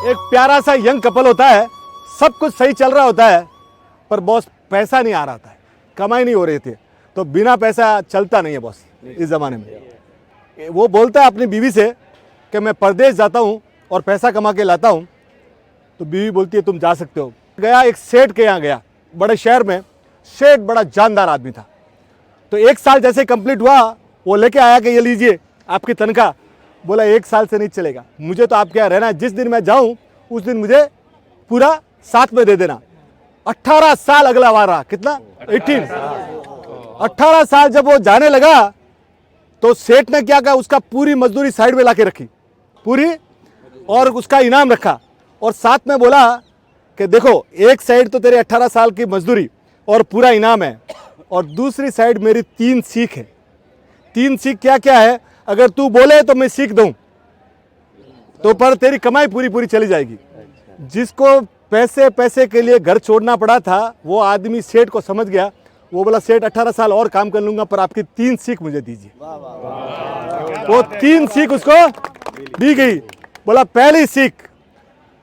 एक प्यारा सा यंग कपल होता है, सब कुछ सही चल रहा होता है, पर बॉस पैसा नहीं आ रहा था, कमाई नहीं हो रही थी, तो बिना पैसा चलता नहीं है बॉस इस ज़माने में। वो बोलता है अपनी बीवी से कि मैं परदेश जाता हूँ और पैसा कमा के लाता हूँ, तो बीवी बोलती है तुम जा सकते हो। गया एक सेठ के यहाँ गया, बड़े शहर में। सेठ बड़ा जानदार आदमी था, तो 1 साल जैसे कंप्लीट हुआ वो लेके आया कि ये लीजिए आपकी तनख्वाह। बोला 1 साल से नहीं चलेगा, मुझे तो आपके यहाँ रहना है, जिस दिन मैं जाऊँ उस दिन मुझे पूरा साथ में दे देना। 18 साल अगला बार रहा, कितना 18 साल जब वो जाने लगा तो सेठ ने क्या कहा, उसका पूरी मजदूरी साइड में लाके रखी पूरी, और उसका इनाम रखा, और साथ में बोला कि देखो एक साइड तो तेरे 18 साल की मजदूरी और पूरा इनाम है, और दूसरी साइड मेरी 3 सीख है। 3 सीख क्या क्या है, अगर तू बोले तो मैं सीख दूं, तो पर तेरी कमाई पूरी पूरी चली जाएगी। जिसको पैसे पैसे के लिए घर छोड़ना पड़ा था, वो आदमी सेठ को समझ गया। वो बोला सेठ 18 साल और काम कर लूंगा, पर आपकी 3 सीख मुझे दीजिए। वो 3 सीख उसको दी गई। बोला पहली सीख,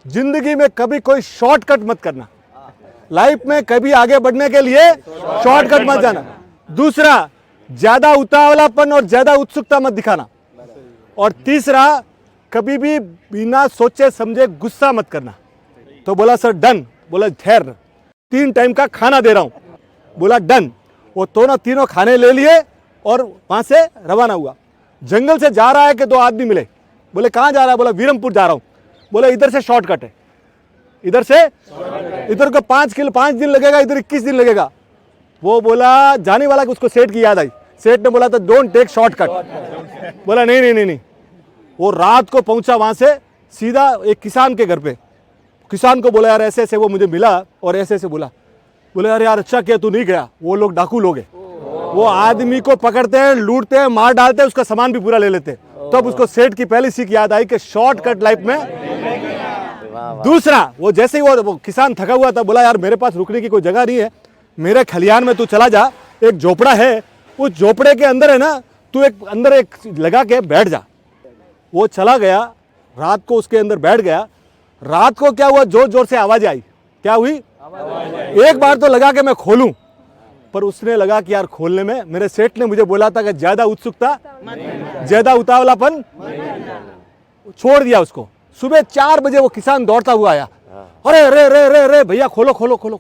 जिंदगी में कभी कोई शॉर्टकट मत करना, लाइफ में कभी आगे बढ़ने के लिए शॉर्टकट मत जाना। दूसरा, ज्यादा उतावलापन और ज्यादा उत्सुकता मत दिखाना। और तीसरा, कभी भी बिना सोचे समझे गुस्सा मत करना। तो बोला सर डन। बोला ठहर, 3 टाइम का खाना दे रहा हूं। बोला डन। वो तीनों खाने ले लिए और वहां से रवाना हुआ। जंगल से जा रहा है कि 2 आदमी मिले। बोले कहाँ जा रहा है? बोला वीरमपुर जा रहा हूं। बोले इधर से शॉर्टकट है, इधर से, इधर को 5 दिन लगेगा, इधर 21 दिन लगेगा। वो बोला जाने वाला कि उसको सेठ की याद आई। सेठ ने बोला था डोंट टेक शॉर्टकट। बोला नहीं नहीं नहीं नहीं। वो रात को पहुंचा वहां से सीधा एक किसान के घर पे। किसान को बोला यार ऐसे ऐसे वो मुझे मिला और ऐसे ऐसे बोला। बोले यार यार अच्छा किया तू नहीं गया, वो लोग डाकू लोग हैं, वो आदमी को पकड़ते हैं, लूटते हैं, मार डालते हैं, उसका सामान भी पूरा ले लेते हैं। तब उसको सेठ की पहली सीख याद आई कि शॉर्टकट लाइफ में। दूसरा, वो जैसे ही वो किसान थका हुआ था, बोला यार मेरे पास रुकने की कोई जगह नहीं है, मेरे खलियान में तू चला जा, एक झोपड़ा है, उस झोपड़े के अंदर है ना, तू एक अंदर एक लगा के बैठ जा। वो चला गया, रात को उसके अंदर बैठ गया। रात को क्या हुआ, जोर जोर से आवाज आई। क्या हुई? एक बार तो लगा कि मैं खोलूं, पर उसने लगा कि यार खोलने में, मेरे सेठ ने मुझे बोला था कि ज्यादा उत्सुकता, ज्यादा उतावलापन, छोड़ दिया उसको। सुबह 4 बजे वो किसान दौड़ता हुआ आया। अरे रे रे रे रे भैया खोलो खोलो खोलो,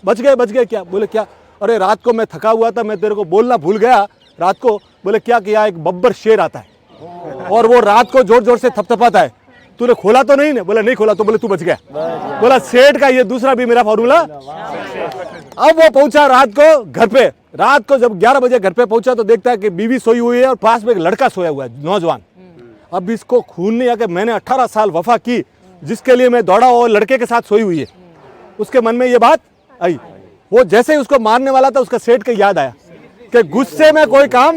बच गए क्या? बोले क्या? अरे रात को मैं थका हुआ था, मैं तेरे को बोलना भूल गया रात को। बोले क्या किया? एक बब्बर शेर आता है और वो रात को जोर जोर से थपथपाता है, तूने खोला तो नहीं? बोला नहीं खोला। तो बोले तू बच गया। बोला सेठ का ये दूसरा भी मेरा फॉर्मूला। अब वो पहुंचा रात को घर पे। रात को जब 11 बजे घर पे पहुंचा तो देखता है कि बीवी सोई हुई है और पास में एक लड़का सोया हुआ है, नौजवान। अब इसको खून नहीं आ कि मैंने 18 साल वफा की, जिसके लिए मैं दौड़ा, वो लड़के के साथ सोई हुई है। उसके मन में ये बात आई। वो जैसे ही उसको मारने वाला था, उसका सेठ के याद आया कि गुस्से में कोई काम।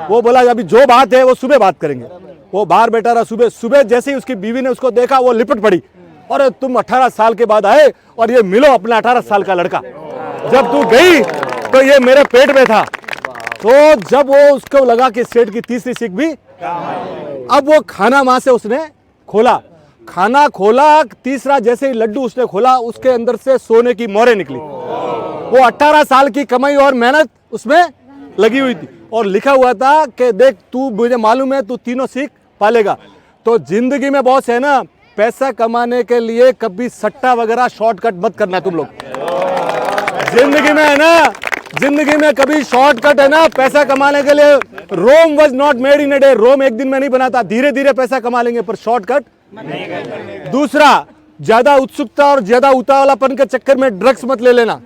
वो बोला अभी जो बात है वो सुबह बात करेंगे। वो बाहर बैठा रहा। सुबह जैसे ही उसकी बीवी ने उसको देखा, वो लिपट पड़ी। और तुम 18 साल के बाद आए और ये मिलो अपना 18 साल का लड़का, जब तू गई तो ये मेरे पेट में था। तो जब वो उसको लगा कि सेठ की तीसरी सीख भी, अब वो खाना वहां से उसने खोला, खाना खोला, तीसरा जैसे ही लड्डू उसने खोला, उसके अंदर से सोने की मोहरें निकली। वो 18 साल की कमाई और मेहनत उसमें लगी हुई थी, और लिखा हुआ था कि देख तू, मुझे मालूम है तू तीनों सीख पालेगा। तो जिंदगी में बॉस है ना, पैसा कमाने के लिए कभी सट्टा वगैरह शॉर्टकट मत करना तुम लोग। जिंदगी में है ना, जिंदगी में कभी शॉर्टकट है ना पैसा कमाने के लिए। Rome was not made in a day. Rome एक दिन में नहीं बनाता, धीरे धीरे पैसा कमा लेंगे, पर शॉर्टकट। दूसरा, ज्यादा उत्सुकता और ज्यादा उतावलापन के चक्कर में ड्रग्स मत ले लेना,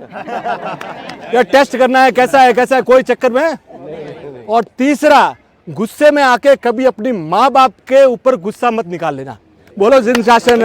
या टेस्ट करना है कैसा है कोई चक्कर में। और तीसरा, गुस्से में आके कभी अपनी माँ बाप के ऊपर गुस्सा मत निकाल लेना। बोलो जिन शासन।